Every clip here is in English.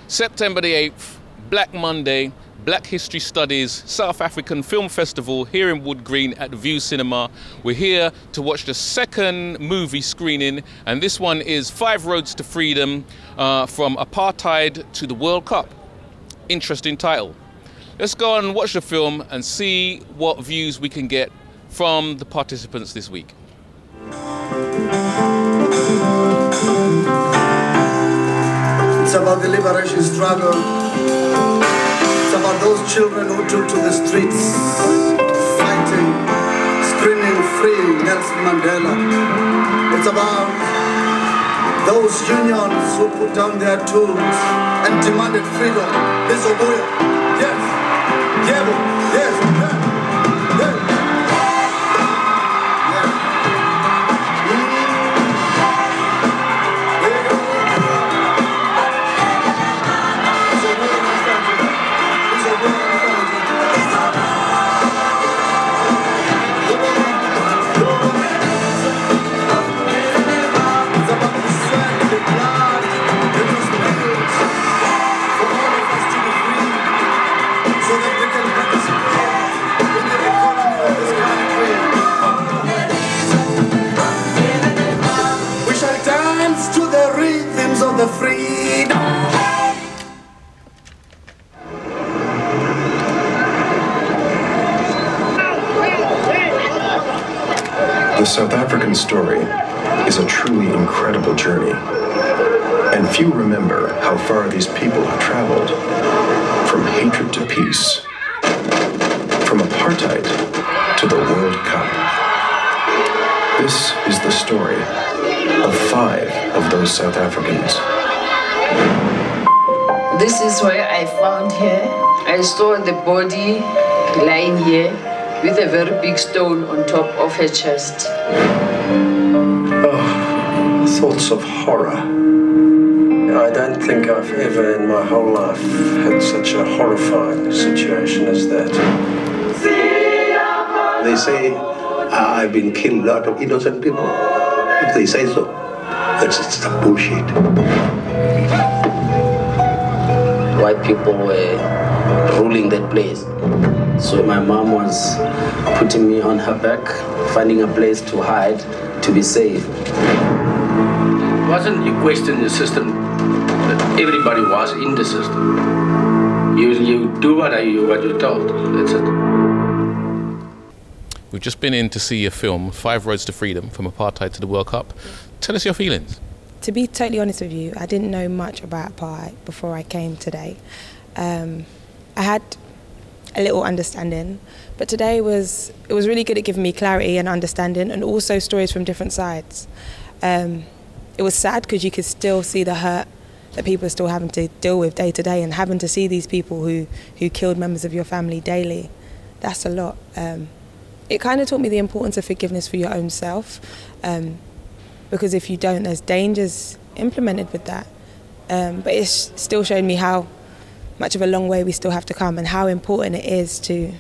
September the 8th, Black Monday, Black History Studies, South African Film Festival here in Wood Green at the Vue Cinema. We're here to watch the second movie screening, and this one is 5 Roads to Freedom, from Apartheid to the World Cup. Interesting title. Let's go and watch the film and see what views we can get from the participants this week. It's about the liberation struggle. It's about those children who took to the streets, fighting, screaming free Nelson Mandela. It's about those unions who put down their tools and demanded freedom. This Obuya, yes, Yebo, yes, yes, yes. The freedom. The South African story is a truly incredible journey, and few remember how far these people have traveled, from hatred to peace, from apartheid to the World Cup. This is the story of 5 of those South Africans. This is where I found her. I saw the body lying here with a very big stone on top of her chest. Oh, thoughts of horror. I don't think I've ever in my whole life had such a horrifying situation as that. They say I've been killed a lot of innocent people. If they say so, that's just bullshit. White people were ruling that place. So my mom was putting me on her back, finding a place to hide, to be safe. Wasn't you question the system, that everybody was in the system. You do what you're told, that's it. We've just been in to see a film, 5 Roads to Freedom, from Apartheid to the World Cup. Tell us your feelings. To be totally honest with you, I didn't know much about apartheid before I came today. I had a little understanding, but today it was really good at giving me clarity and understanding, and also stories from different sides. It was sad because you could still see the hurt that people are still having to deal with day to day, and having to see these people who killed members of your family daily. That's a lot. It kind of taught me the importance of forgiveness for your own self, because if you don't, there's dangers implemented with that. But it's still showed me how much of a long way we still have to come, and how important it is to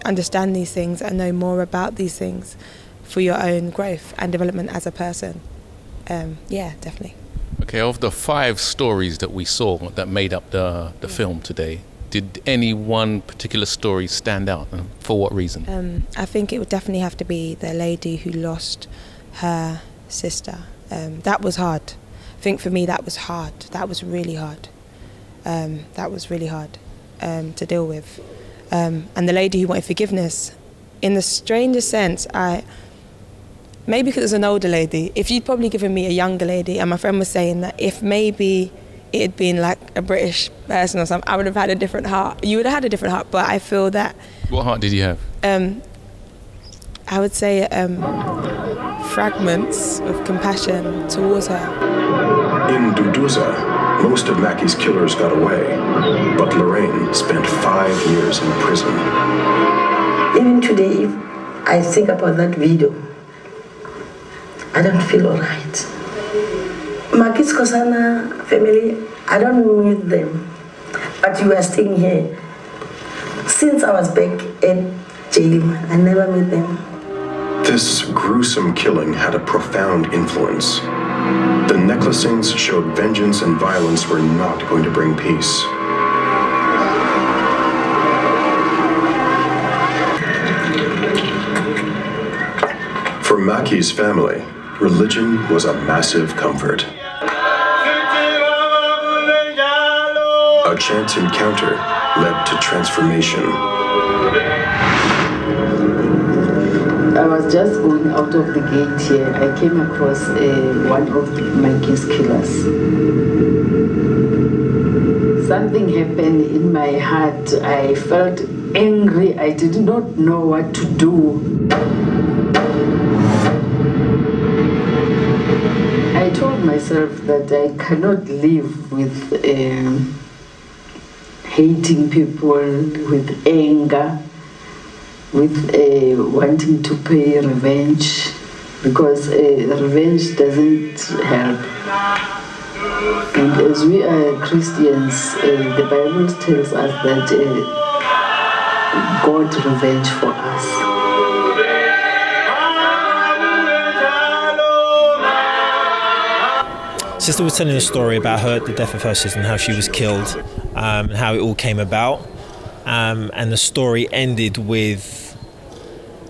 understand these things and know more about these things for your own growth and development as a person. Yeah, definitely. Okay, of the 5 stories that we saw that made up the film today, did any one particular story stand out, and for what reason? I think it would definitely have to be the lady who lost her sister. That was hard. I think for me that was hard. That was really hard. That was really hard to deal with. And the lady who wanted forgiveness, in the strangest sense, maybe because it was an older lady, if you'd probably given me a younger lady, and my friend was saying that if maybe it had been like a British person or something, I would have had a different heart. You would have had a different heart, but I feel that... What heart did you have? I would say fragments of compassion towards her. In Duduza, most of Mackie's killers got away, but Lorraine spent 5 years in prison. Even today, if I think about that video, I don't feel all right. Mackie's Kosana family, I don't meet them, but you are staying here. Since I was back at jail, I never met them. This gruesome killing had a profound influence. The next necklacings showed vengeance and violence were not going to bring peace. For Maki's family, religion was a massive comfort. A chance encounter led to transformation. I was just going out of the gate here. I came across one of Maki's killers. Something happened in my heart. I felt angry. I did not know what to do. I told myself that I cannot live with hating people, with anger, with wanting to pay revenge, because revenge doesn't help. And as we are Christians, the Bible tells us that God revenge for us. Sister was telling a story about the death of her sister and how she was killed, and how it all came about. And the story ended with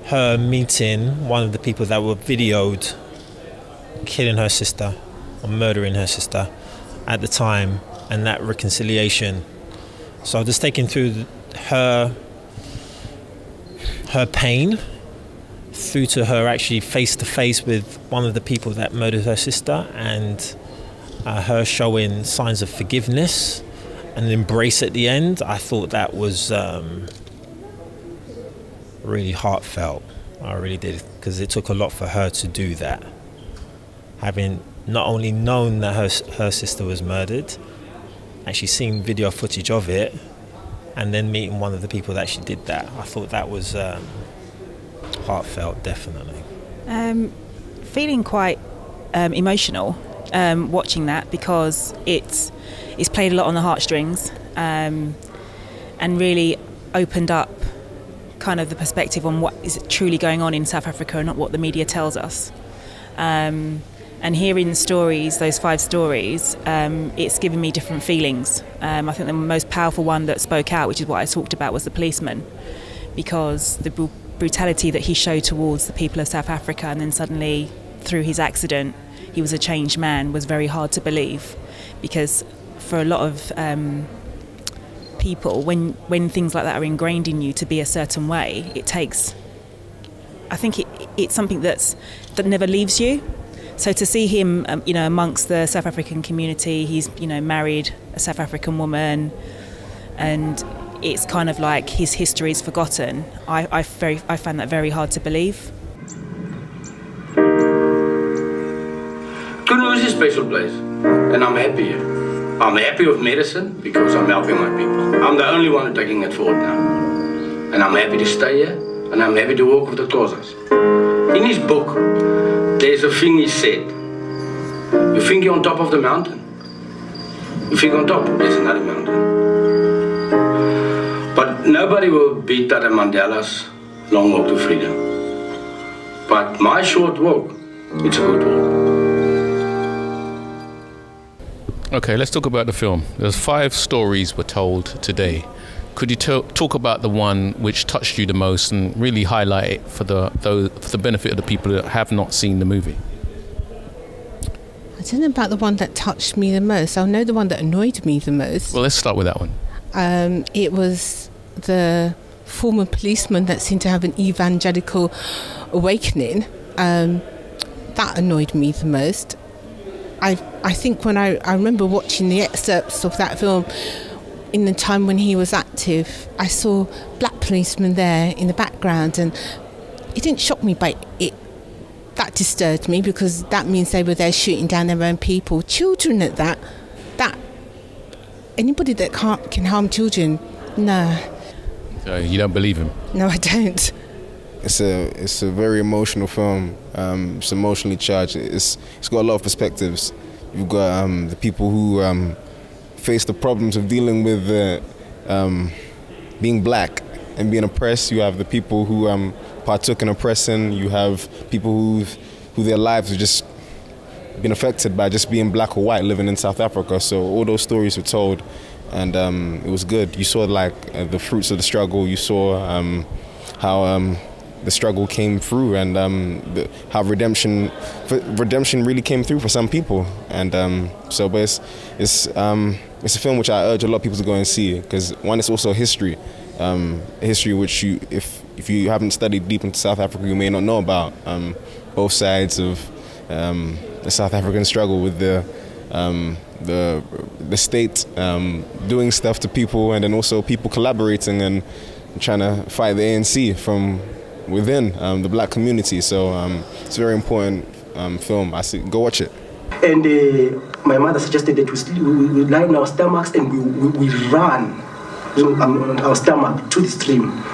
her meeting one of the people that were videoed killing her sister or murdering her sister at the time, and that reconciliation. So just taking through her pain, through to her actually face to face with one of the people that murdered her sister, and her showing signs of forgiveness and embrace at the end. I thought that was really heartfelt. I really did, because it took a lot for her to do that, having not only known that her sister was murdered, actually seeing video footage of it, and then meeting one of the people that actually did that. I thought that was heartfelt, definitely. Feeling quite emotional watching that, because it's played a lot on the heartstrings, and really opened up kind of the perspective on what is truly going on in South Africa and not what the media tells us. And hearing the stories, those 5 stories, it's given me different feelings. I think the most powerful one that spoke out, which is what I talked about, was the policeman, because the brutality that he showed towards the people of South Africa, and then suddenly through his accident he was a changed man, was very hard to believe. Because for a lot of people, when things like that are ingrained in you to be a certain way, it takes, I think it's something that never leaves you. So to see him, amongst the South African community, he's, married a South African woman, and it's kind of like his history is forgotten. I found that very hard to believe. Kunu is a special place, and I'm happy here. I'm happy with medicine because I'm helping my people. I'm the only one taking it forward now. And I'm happy to stay here, and I'm happy to work with the causes. In his book, there's a thing he said. You think you're on top of the mountain. You think on top, there's another mountain. But nobody will beat Tata Mandela's long walk to freedom. But my short walk, it's a good walk. Okay, let's talk about the film. There's 5 stories were told today. Could you talk about the one which touched you the most and really highlight it for the benefit of the people that have not seen the movie? I don't know about the one that touched me the most. I know the one that annoyed me the most. Well, let's start with that one. It was the former policeman that seemed to have an evangelical awakening. That annoyed me the most. I think when I remember watching the excerpts of that film in the time when he was active, I saw black policemen there in the background, and it didn't shock me, but that disturbed me, because that means they were there shooting down their own people, children at that anybody that can harm children, no. So you don't believe him? No, I don't. It's a very emotional film. It's emotionally charged. It's got a lot of perspectives. You've got the people who face the problems of dealing with being black and being oppressed. You have the people who partook in oppressing. You have people who their lives are just been affected by just being black or white living in South Africa. So all those stories were told, and it was good. You saw like the fruits of the struggle. You saw how the struggle came through, and how redemption really came through for some people. And but it's a film which I urge a lot of people to go and see, because one, it's also history, history which if you haven't studied deep into South Africa, you may not know about both sides of the South African struggle, with the state doing stuff to people, and then also people collaborating and trying to fight the ANC from within the black community. So it's a very important film. I say go watch it. And my mother suggested that we lie on our stomachs and we run on our stomach to the stream.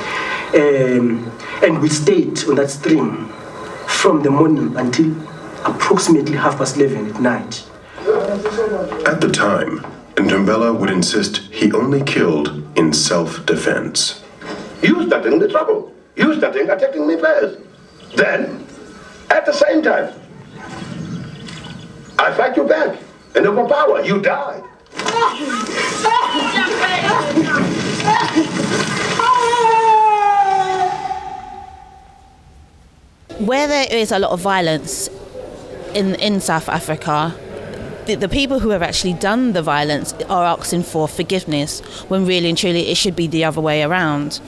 And we stayed on that stream from the morning until approximately 11:30 at night. At the time, Ndembele would insist he only killed in self-defense. You starting the trouble. You starting attacking me first. Then, at the same time, I fight you back and overpower. You die. Where there is a lot of violence in South Africa, the people who have actually done the violence are asking for forgiveness, when really and truly it should be the other way around.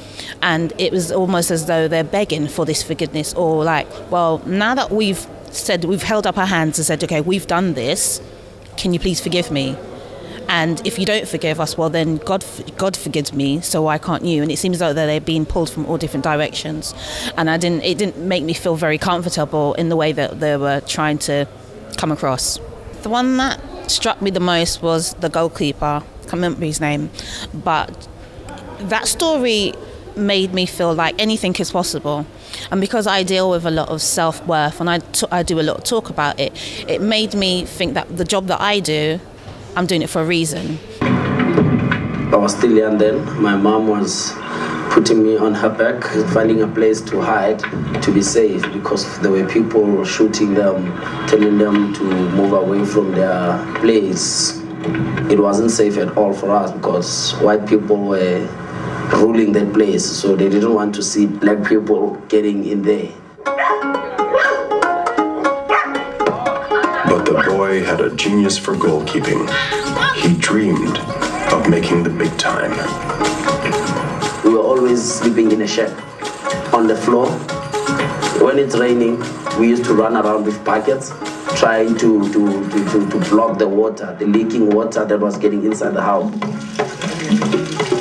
And it was almost as though they're begging for this forgiveness, or like, well, now that we've held up our hands and said, okay, we've done this, can you please forgive me? And if you don't forgive us, well, then God forgives me, so why can't you? And it seems as though they're being pulled from all different directions. And it didn't make me feel very comfortable in the way that they were trying to come across. The one that struck me the most was the goalkeeper. I can't remember his name. But that story made me feel like anything is possible. And because I deal with a lot of self-worth, and I do a lot of talk about it, it made me think that the job that I do, I'm doing it for a reason. I was still young then. My mom was putting me on her back, finding a place to hide, to be safe, because there were people shooting them, telling them to move away from their place. It wasn't safe at all for us, because white people were ruling that place, so they didn't want to see black people getting in there. But the boy had a genius for goalkeeping. He dreamed of making the big time. We were always sleeping in a shed on the floor. When it's raining, we used to run around with buckets, trying to block the water, the leaking water that was getting inside the house.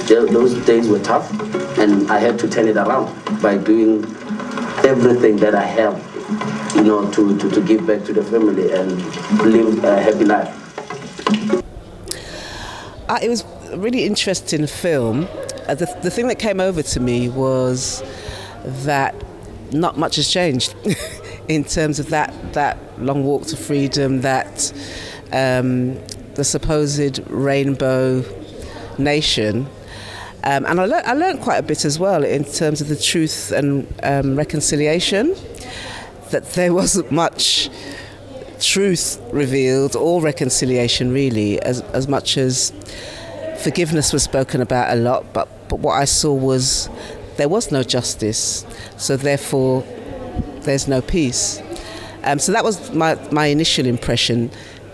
Those days were tough, and I had to turn it around by doing everything that I have, you know, to give back to the family and live a happy life. It was a really interesting film. The thing that came over to me was that not much has changed in terms of that long walk to freedom, that the supposed rainbow nation. And I learned quite a bit as well in terms of the truth and reconciliation, that there wasn't much truth revealed or reconciliation really, as much as forgiveness was spoken about a lot, but what I saw was there was no justice, so therefore there's no peace. So that was my initial impression.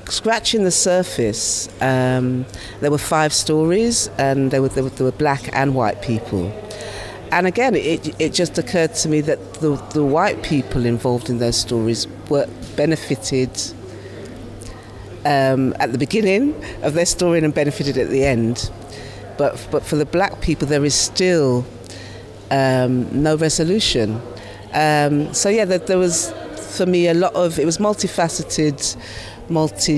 Scratching the surface, there were 5 stories, and there were black and white people. And again, it just occurred to me that the white people involved in those stories were benefited at the beginning of their story and benefited at the end. But for the black people, there is still no resolution. So yeah, there was, for me, a lot of, it was multifaceted, nuanced,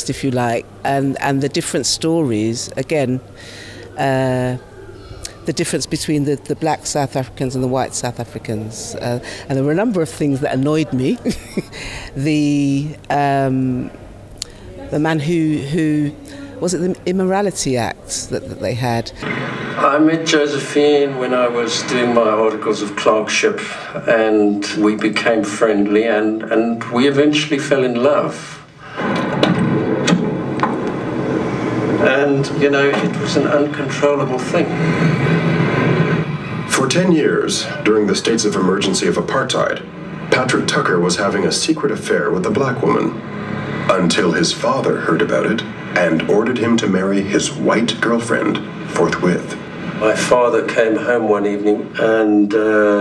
if you like, and the different stories, again, the difference between the black South Africans and the white South Africans. And there were a number of things that annoyed me. The man who was it the Immorality Act that they had? I met Josephine when I was doing my articles of clerkship, and we became friendly, and we eventually fell in love. And, you know, it was an uncontrollable thing. For 10 years, during the states of emergency of apartheid, Patrick Tucker was having a secret affair with a black woman, until his father heard about it and ordered him to marry his white girlfriend forthwith. My father came home one evening and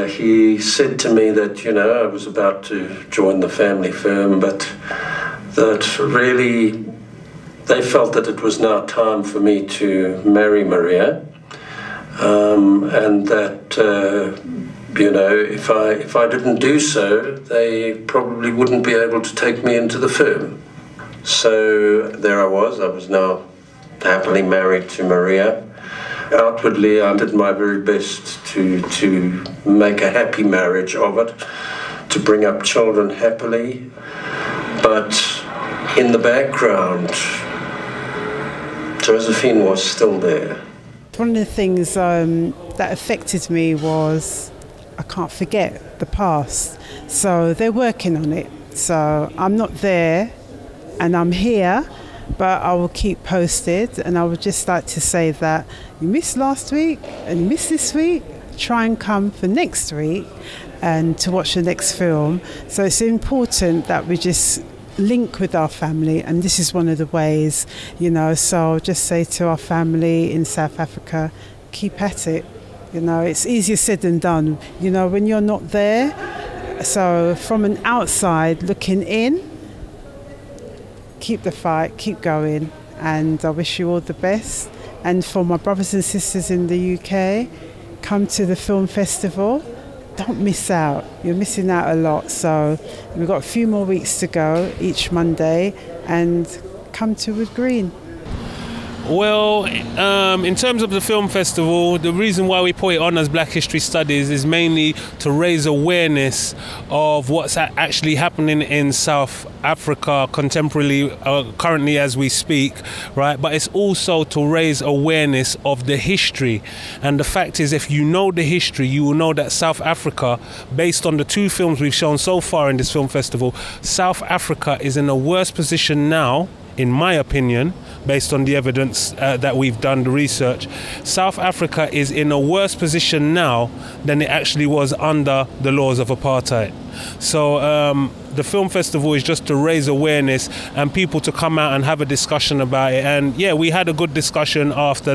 he said to me that, you know, I was about to join the family firm, but that really they felt that it was now time for me to marry Maria, and that, you know, if I didn't do so, they probably wouldn't be able to take me into the firm. So there I was now happily married to Maria. Outwardly, I did my very best to make a happy marriage of it, to bring up children happily, but in the background, Josephine was still there. One of the things that affected me was I can't forget the past. So they're working on it. So I'm not there and I'm here, but I will keep posted, and I would just like to say that you missed last week and you missed this week. Try and come for next week and to watch the next film. So it's important that we just link with our family, and this is one of the ways, you know. So I'll just say to our family in South Africa, keep at it. You know, it's easier said than done, you know, when you're not there. So from an outside looking in, keep the fight, keep going, and I wish you all the best. And for my brothers and sisters in the UK, come to the film festival. Don't miss out. You're missing out a lot. So we've got a few more weeks to go each Monday, and come to Wood Green. Well, in terms of the film festival, the reason why we put it on as Black History Studies is mainly to raise awareness of what's actually happening in South Africa contemporarily, currently as we speak, right? But it's also to raise awareness of the history. And the fact is, if you know the history, you will know that South Africa, based on the two films we've shown so far in this film festival, South Africa is in a worse position now, in my opinion, based on the evidence that we've done, the research. South Africa is in a worse position now than it actually was under the laws of apartheid. So the film festival is just to raise awareness and people to come out and have a discussion about it. And yeah, we had a good discussion after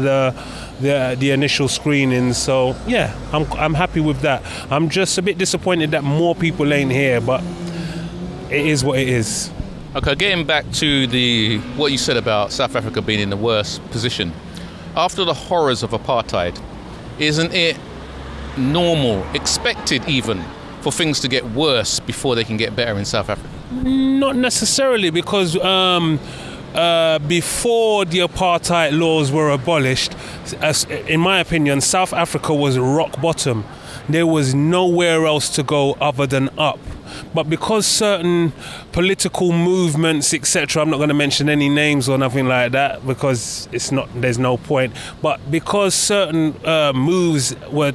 the initial screening. So yeah, I'm happy with that. I'm just a bit disappointed that more people ain't here, but it is what it is. Okay, getting back to what you said about South Africa being in the worst position. After the horrors of apartheid, isn't it normal, expected even, for things to get worse before they can get better in South Africa? Not necessarily, because before the apartheid laws were abolished, in my opinion, South Africa was rock bottom. There was nowhere else to go other than up. But because certain political movements, etc., I'm not going to mention any names or nothing like that because there's no point. But because certain moves were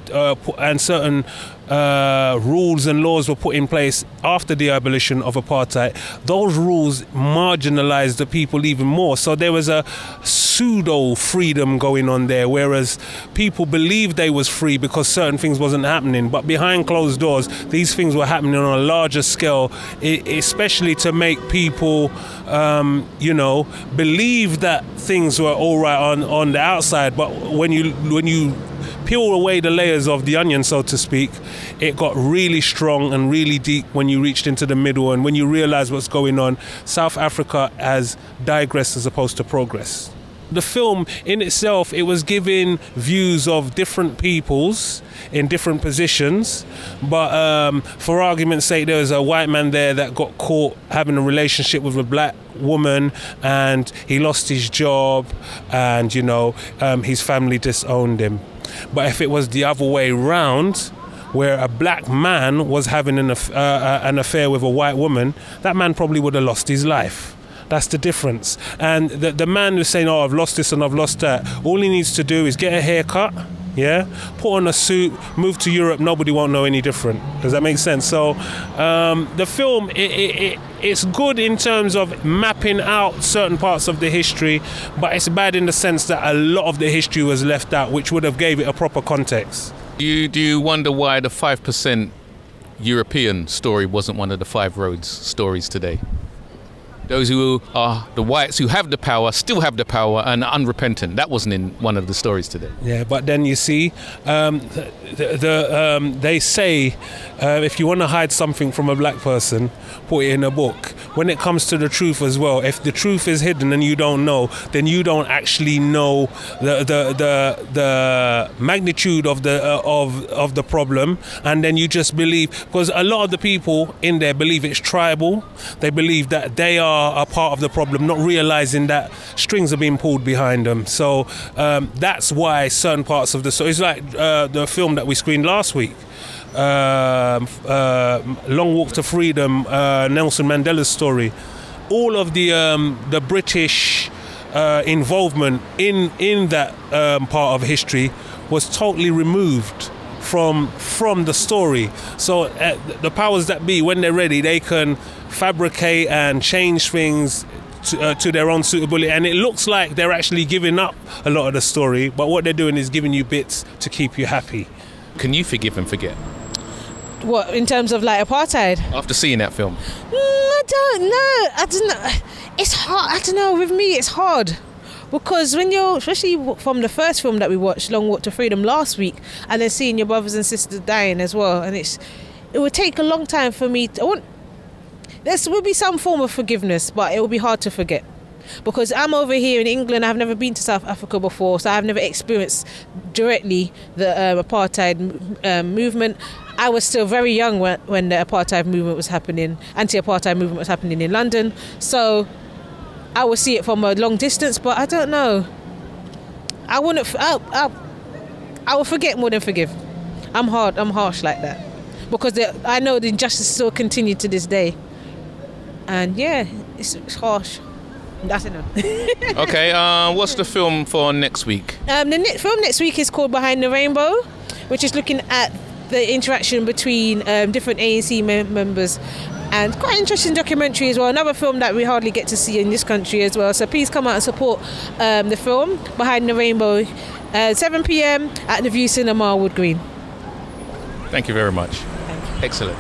and certain rules and laws were put in place after the abolition of apartheid, those rules marginalized the people even more. So there was a pseudo freedom going on there, whereas people believed they was free because certain things wasn't happening, but behind closed doors these things were happening on a larger scale, especially to make people you know, believe that things were all right on the outside. But when you peel away the layers of the onion, so to speak, it got really strong and really deep when you reached into the middle, and when you realize what's going on, South Africa has digressed as opposed to progress. The film in itself, it was giving views of different peoples in different positions, but for argument's sake, there was a white man there that got caught having a relationship with a black woman, and he lost his job, and you know, his family disowned him. But if it was the other way round, where a black man was having an affair with a white woman, that man probably would have lost his life. That's the difference. And the man who's saying, oh, I've lost this and I've lost that, all he needs to do is get a haircut, yeah, put on a suit, move to Europe, nobody won't know any different. Does that make sense? So the film, it's good in terms of mapping out certain parts of the history, but it's bad in the sense that a lot of the history was left out, which would have gave it a proper context. Do you wonder why the 5% European story wasn't one of the 5 roads stories today? Those who are the whites who have the power still have the power and are unrepentant. That wasn't in one of the stories today. Yeah, but then you see, they say if you want to hide something from a black person, put it in a book. When it comes to the truth as well, if the truth is hidden and you don't know, then you don't actually know the magnitude of the problem, and then you just believe, because a lot of the people in there believe it's tribal. They believe that they are a part of the problem, not realizing that strings are being pulled behind them. So that's why certain parts of the story, it's like the film that we screened last week, Long Walk to Freedom, Nelson Mandela's story. All of the British involvement in that part of history was totally removed from the story. So the powers that be, when they're ready, they can fabricate and change things to their own suitability, and it looks like they're actually giving up a lot of the story, but what they're doing is giving you bits to keep you happy. Can you forgive and forget? What, in terms of like apartheid? After seeing that film? I don't know. It's hard. I don't know. With me, it's hard. Because when you're, especially from the first film that we watched, Long Walk to Freedom, last week, and then seeing your brothers and sisters dying as well, and it would take a long time for me to, there will be some form of forgiveness, but it will be hard to forget. Because I'm over here in England, I've never been to South Africa before, so I've never experienced directly the apartheid movement. I was still very young when the apartheid movement was happening, anti-apartheid movement was happening in London. So I would see it from a long distance, but I don't know. I wouldn't. I will forget more than forgive. I'm harsh like that, because I know the injustice still continue to this day, and yeah, it's harsh. That's enough. Okay, what's the film for next week? The film next week is called Behind the Rainbow, which is looking at the interaction between different ANC members. And quite an interesting documentary as well. Another film that we hardly get to see in this country as well. So please come out and support the film Behind the Rainbow, 7 p.m. at the Vue Cinema, Wood Green. Thank you very much. Excellent.